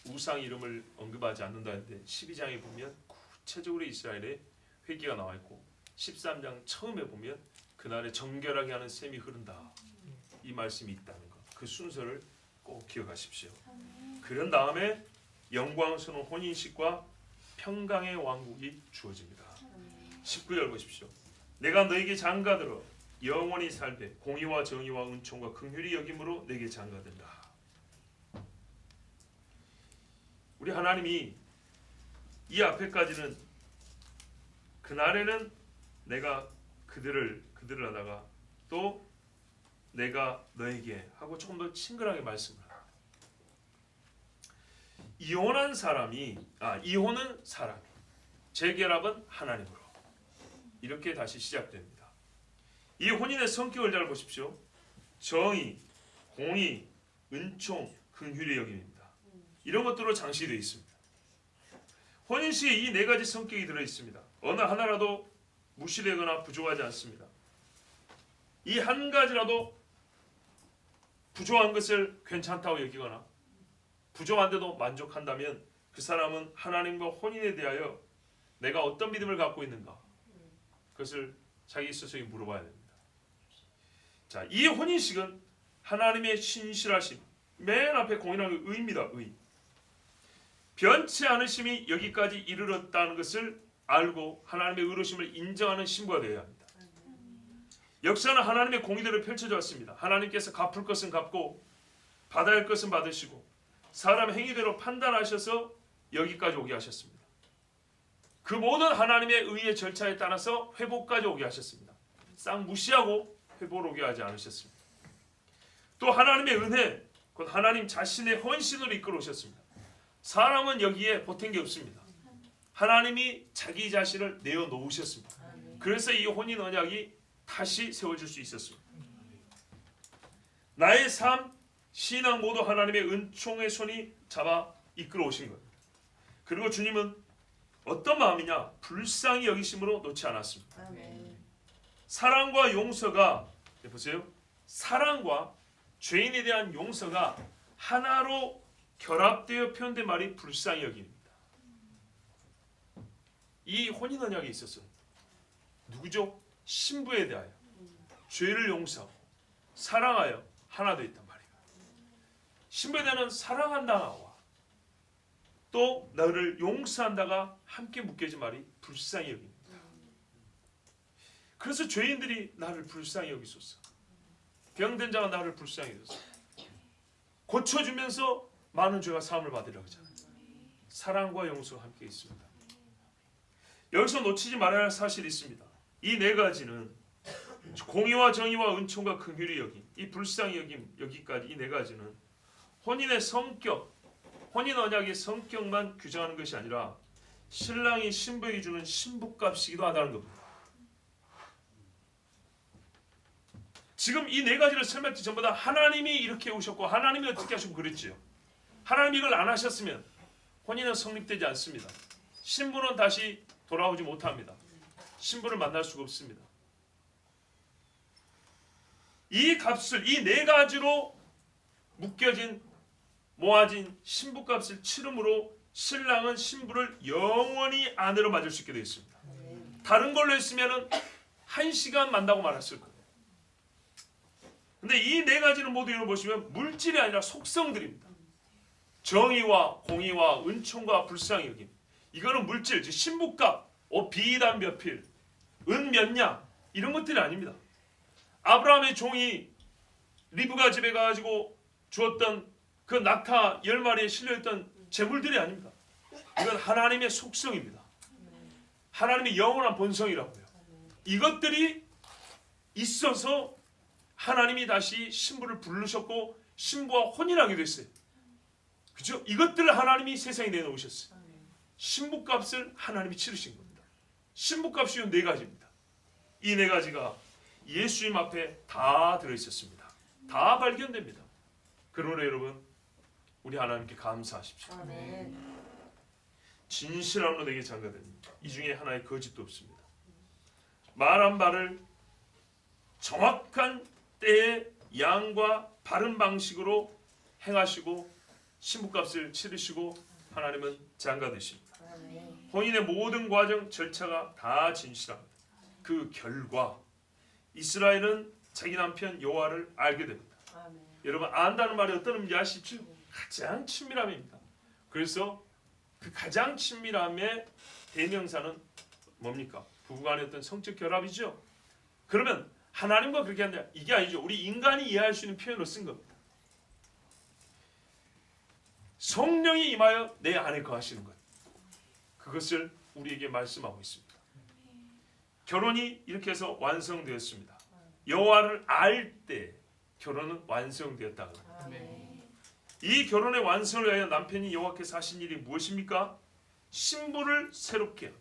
우상 이름을 언급하지 않는다 했는데 12장에 보면 구체적으로 이스라엘의 회개가 나와 있고 13장 처음에 보면 그날에 정결하게 하는 샘이 흐른다, 이 말씀이 있다는 것, 그 순서를 꼭 기억하십시오. 그런 다음에 영광스러운 혼인식과 평강의 왕국이 주어집니다. 19절 보십시오. 내가 너에게 장가들어 영원히 살되 공의와 정의와 은총과 긍휼이 여김으로 내게 장가든다. 우리 하나님이 이 앞에까지는 그날에는 내가 그들을 하다가 또 내가 너에게 하고 조금 더 친근하게 말씀을 합니다. 이혼은 사람이 재결합은 하나님으로, 이렇게 다시 시작됩니다. 이 혼인의 성격을 잘 보십시오. 정의, 공의, 은총, 긍휼의 여김입니다. 이런 것들로 장식되어 있습니다. 혼인시에 이 네 가지 성격이 들어 있습니다. 어느 하나라도 무시되거나 부족하지 않습니다. 이 한 가지라도 부족한 것을 괜찮다고 여기거나 부족한데도 만족한다면 그 사람은 하나님과 혼인에 대하여 내가 어떤 믿음을 갖고 있는가, 그것을 자기 스스로에게 물어봐야 됩니다. 자, 이 혼인식은 하나님의 신실하심, 맨 앞에 공인한 의입니다. 의. 변치 않으심이 여기까지 이르렀다는 것을 알고 하나님의 의로심을 인정하는 신부가 되어야 합니다. 역사는 하나님의 공의대로 펼쳐져 왔습니다. 하나님께서 갚을 것은 갚고 받아야 할 것은 받으시고 사람 행위대로 판단하셔서 여기까지 오게 하셨습니다. 그 모든 하나님의 의의 절차에 따라서 회복까지 오게 하셨습니다. 싹 무시하고 회복을 오게 하지 않으셨습니다. 또 하나님의 은혜, 곧 하나님 자신의 헌신으로 이끌어 오셨습니다. 사람은 여기에 보탠 게 없습니다. 하나님이 자기 자신을 내어놓으셨습니다. 그래서 이 혼인 언약이 다시 세워질 수 있었습니다. 나의 삶, 신앙 모두 하나님의 은총의 손이 잡아 이끌어 오신 겁니다. 그리고 주님은 어떤 마음이냐? 불쌍히 여기심으로 놓지 않았습니다. 사랑과 용서가, 보세요, 사랑과 죄인에 대한 용서가 하나로 결합되어 표현된 말이 불쌍히 여김입니다. 이 혼인 언약에 있어서 누구죠? 신부에 대하여 죄를 용서하고 사랑하여 하나 되었단 말이에요. 신부에 대한 사랑한다와 또 너를 용서한다가 함께 묶여진 말이 불쌍히 여깁니다. 그래서 죄인들이 나를 불쌍히 여기소서, 병든 자가 나를 불쌍히 여기소서, 고쳐주면서 많은 죄가 사함을 받으려고 하잖아요. 사랑과 용서가 함께 있습니다. 여기서 놓치지 말아야 할 사실이 있습니다. 이 네 가지는 공의와 정의와 은총과 긍휼이 여김, 이 불쌍히 여김, 여기까지 이 네 가지는 혼인의 성격, 혼인 언약의 성격만 규정하는 것이 아니라 신랑이 신부에게 주는 신부값이기도 하다는 겁니다. 지금 이 네 가지를 설명하기 전보다 하나님이 이렇게 오셨고 하나님이 어떻게 하시고 그랬지요. 하나님이 이걸 안 하셨으면 혼인은 성립되지 않습니다. 신부는 다시 돌아오지 못합니다. 신부를 만날 수가 없습니다. 이 값을 이 네 가지로 묶여진 모아진 신부값을 치름으로 신랑은 신부를 영원히 아내로 맞을 수 있게 되어 있습니다. 다른 걸로 했으면 1시간 만나고 말았을 거예요. 근데 이 네 가지는 모두 이걸 보시면 물질이 아니라 속성들입니다. 정의와 공의와 은총과 불쌍히 여김. 이거는 물질, 즉 신부값, 옷 비단 몇 필, 은 몇 냥 이런 것들이 아닙니다. 아브라함의 종이 리브가 집에 가가지고 주었던 그 낙타 10마리에 실려있던 재물들이 아닙니다. 이건 하나님의 속성입니다. 하나님의 영원한 본성이라고요. 이것들이 있어서 하나님이 다시 신부를 부르셨고 신부와 혼인하게 됐어요. 그죠? 이것들을 하나님이 세상에 내놓으셨어요. 신부값을 하나님이 치르신 겁니다. 신부값이 네 가지입니다. 이 네 가지가 예수님 앞에 다 들어있었습니다. 다 발견됩니다. 그러므로 여러분, 우리 하나님께 감사하십시오. 아멘. 진실함으로 내게 장가됩니다. 이 중에 하나의 거짓도 없습니다. 말한 바를 정확한 때에 양과 바른 방식으로 행하시고 신부값을 치르시고 하나님은 장가되십니다. 아멘. 혼인의 모든 과정 절차가 다 진실합니다. 그 결과 이스라엘은 자기 남편 여호와를 알게 됩니다. 아멘. 여러분, 안다는 말이 어떤 의미인지 아시죠? 가장 친밀함입니다. 그래서 그 가장 친밀함의 대명사는 뭡니까? 부부간의 어떤 성적 결합이죠. 그러면 하나님과 그렇게 한다, 이게 아니죠. 우리 인간이 이해할 수 있는 표현을 쓴 겁니다. 성령이 임하여 내 안에 거하시는 것, 그것을 우리에게 말씀하고 있습니다. 결혼이 이렇게 해서 완성되었습니다. 여호와를 알 때 결혼은 완성되었다고 합니다. 아멘. 이 결혼의 완성을 위하여 남편이 여호와께서 하신 일이 무엇입니까? 신부를 새롭게 하고,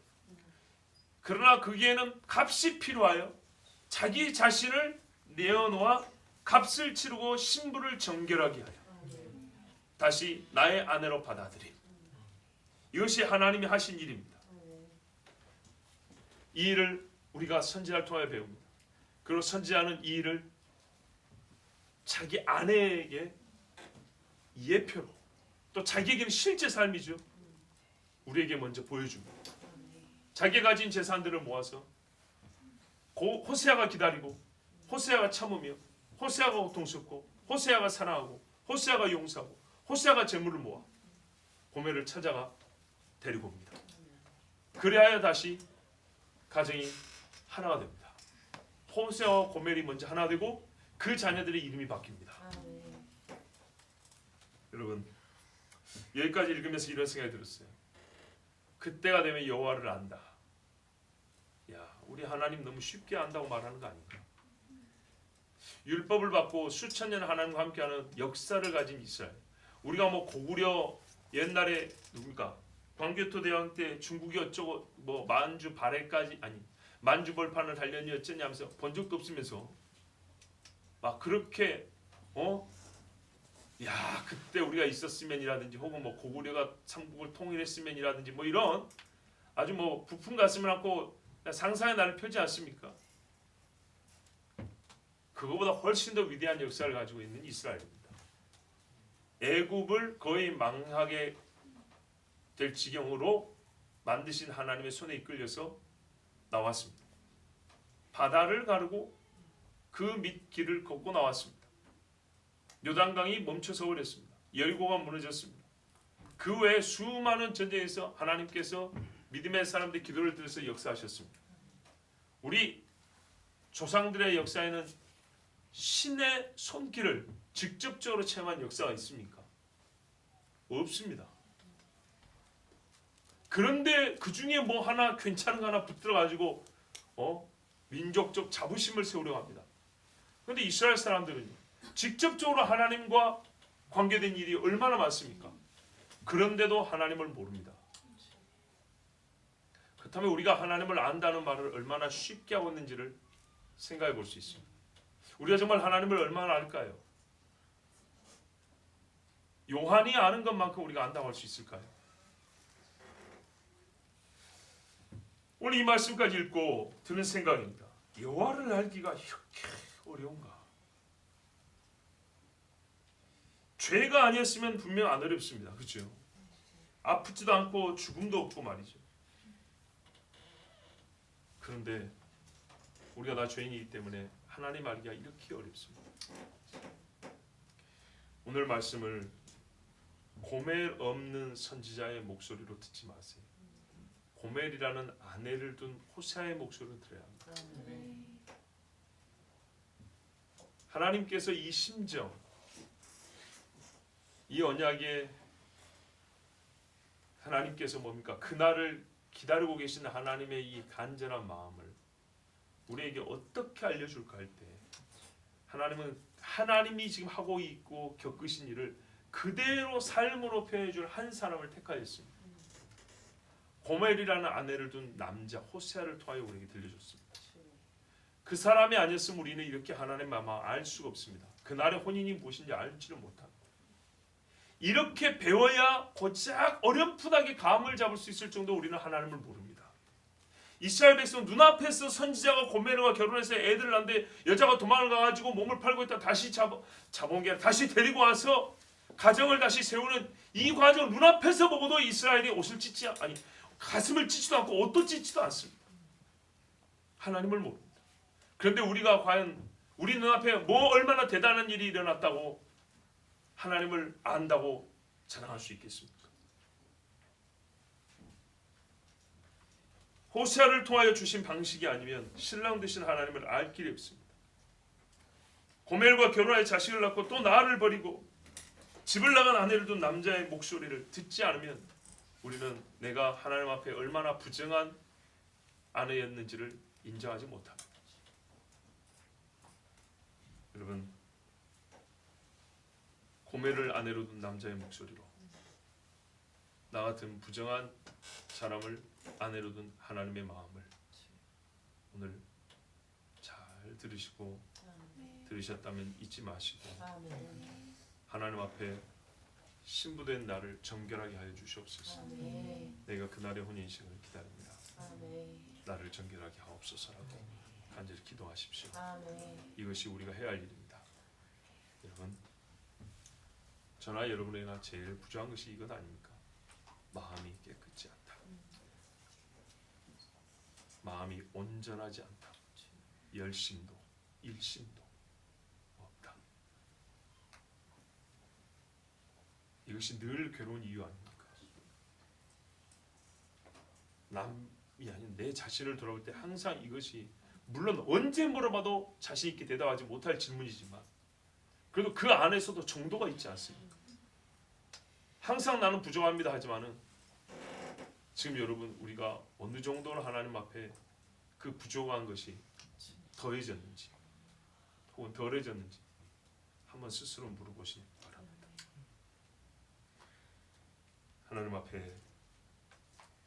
그러나 거기에는 값이 필요하여 자기 자신을 내어놓아 값을 치르고 신부를 정결하게 하여 다시 나의 아내로 받아들임. 이것이 하나님이 하신 일입니다. 이 일을 우리가 선지자를 통하여 배웁니다. 그리고 선지자는 이 일을 자기 아내에게 예표로, 또 자기에게는 실제 삶이죠, 우리에게 먼저 보여줍니다. 자기가 가진 재산들을 모아서 호세아가 기다리고, 호세아가 참으며, 호세아가 고통스럽고, 호세아가 사랑하고, 호세아가 용서하고, 호세아가 재물을 모아 고멜을 찾아가 데리고 옵니다. 그래야 다시 가정이 하나가 됩니다. 호세아와 고멜이 먼저 하나 되고 그 자녀들의 이름이 바뀝니다. 아멘. 여러분, 여기까지 읽으면서 이런 생각이 들었어요. 그때가 되면 여호와를 안다. 야, 우리 하나님 너무 쉽게 안다고 말하는 거 아닌가? 율법을 받고 수천 년 하나님과 함께하는 역사를 가진 이스라엘. 우리가 뭐 고구려 옛날에 누굴까? 광교토 대왕 때 중국이 어쩌고 뭐 만주 발해까지, 아니 만주 벌판을 달려니 어쩌냐 하면서 본 적도 없으면서 막 그렇게 야, 그때 우리가 있었으면이라든지 혹은 뭐 고구려가 삼국을 통일했으면이라든지 뭐 이런 아주 뭐 부푼 가슴을 안고 상상의 날을 펴지 않습니까? 그거보다 훨씬 더 위대한 역사를 가지고 있는 이스라엘입니다. 애굽을 거의 망하게 될 지경으로 만드신 하나님의 손에 이끌려서 나왔습니다. 바다를 가르고 그 밑길을 걷고 나왔습니다. 요단강이 멈춰서 버렸습니다. 여리고가 무너졌습니다. 그 외에 수많은 전쟁에서 하나님께서 믿음의 사람들의 기도를 들어서 역사하셨습니다. 우리 조상들의 역사에는 신의 손길을 직접적으로 체험한 역사가 있습니까? 없습니다. 그런데 그 중에 뭐 하나 괜찮은 거 하나 붙들어 가지고 민족적 자부심을 세우려고 합니다. 그런데 이스라엘 사람들은 직접적으로 하나님과 관계된 일이 얼마나 많습니까? 그런데도 하나님을 모릅니다. 그렇다면 우리가 하나님을 안다는 말을 얼마나 쉽게 하고 있는지를 생각해 볼 수 있습니다. 우리가 정말 하나님을 얼마나 알까요? 요한이 아는 것만큼 우리가 안다고 할 수 있을까요? 오늘 이 말씀까지 읽고 드는 생각입니다. 여호와를 알기가 이렇게 어려운가? 죄가 아니었으면 분명 안 어렵습니다. 그렇죠? 아프지도 않고 죽음도 없고 말이죠. 그런데 우리가 다 죄인이기 때문에 하나님 알기가 이렇게 어렵습니다. 오늘 말씀을 고멜 없는 선지자의 목소리로 듣지 마세요. 고멜이라는 아내를 둔 호세아의 목소리를 들어야 합니다. 하나님께서 이 심정, 이 언약에 하나님께서 뭡니까? 그날을 기다리고 계신 하나님의 이 간절한 마음을 우리에게 어떻게 알려줄까 할 때 하나님은 하나님이 지금 하고 있고 겪으신 일을 그대로 삶으로 표현해줄 한 사람을 택하였습니다. 고멜이라는 아내를 둔 남자 호세아를 통하여 우리에게 들려줬습니다. 그 사람이 아니었으면 우리는 이렇게 하나님의 마음을 알 수가 없습니다. 그날의 혼인이 무엇인지 알지를 못합니다. 이렇게 배워야 고작 어렴풋하게 감을 잡을 수 있을 정도 우리는 하나님을 모릅니다. 이스라엘 백성 눈앞에서 선지자가 고멜과 결혼해서 애들을 낳는데 여자가 도망을 가가지고 몸을 팔고 있다 다시 잡아온 게 아니라 다시 데리고 와서 가정을 다시 세우는 이 과정 눈앞에서 보고도 이스라엘이 옷을 찢지 아니 가슴을 찢지도 않고 옷도 찢지도 않습니다. 하나님을 모릅니다. 그런데 우리가 과연 우리 눈앞에 뭐 얼마나 대단한 일이 일어났다고 하나님을 안다고 자랑할 수 있겠습니까? 호세아를 통하여 주신 방식이 아니면 신랑 되신 하나님을 알 길이 없습니다. 고멜과 결혼하여 자식을 낳고 또 나를 버리고 집을 나간 아내를 둔 남자의 목소리를 듣지 않으면 우리는 내가 하나님 앞에 얼마나 부정한 아내였는지를 인정하지 못합니다. 여러분, 고멜을 아내로 둔 남자의 목소리로 나 같은 부정한 사람을 아내로 둔 하나님의 마음을 오늘 잘 들으시고 들으셨다면 잊지 마시고 하나님 앞에 신부된 나를 정결하게 하여 주시옵소서. 내가 그날의 혼인식을 기다립니다. 나를 정결하게 하옵소서라고 간절히 기도하십시오. 이것이 우리가 해야 할 일입니다. 여러분, 저나 여러분에게나 제일 부족한 것이 이것 아닙니까? 마음이 깨끗지 않다. 마음이 온전하지 않다. 열심도 일심도 없다. 이것이 늘 괴로운 이유 아닙니까? 남이 아닌 내 자신을 돌아볼 때 항상 이것이 물론 언제 물어봐도 자신 있게 대답하지 못할 질문이지만 그래도 그 안에서도 정도가 있지 않습니까? 항상 나는 부족합니다 하지만은 지금 여러분 우리가 어느 정도로 하나님 앞에 그 부족한 것이 더해졌는지 혹은 덜해졌는지 한번 스스로 물어보시기 바랍니다. 하나님 앞에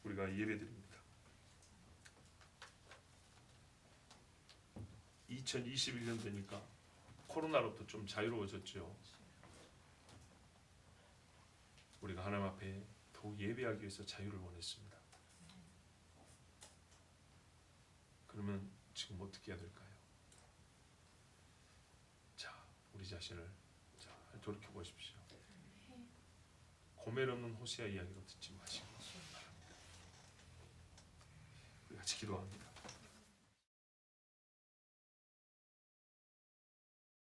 우리가 예배드립니다. 2021년 되니까 코로나로부터 좀 자유로워졌죠. 우리가 하나님 앞에 더욱 예배하기 위해서 자유를 원했습니다. 그러면 지금 어떻게 해야 될까요? 자, 우리 자신을 잘 돌이켜 보십시오. 고멜 없는 호세아 이야기로 듣지 마시고 바랍니다. 우리 같이 기도합니다.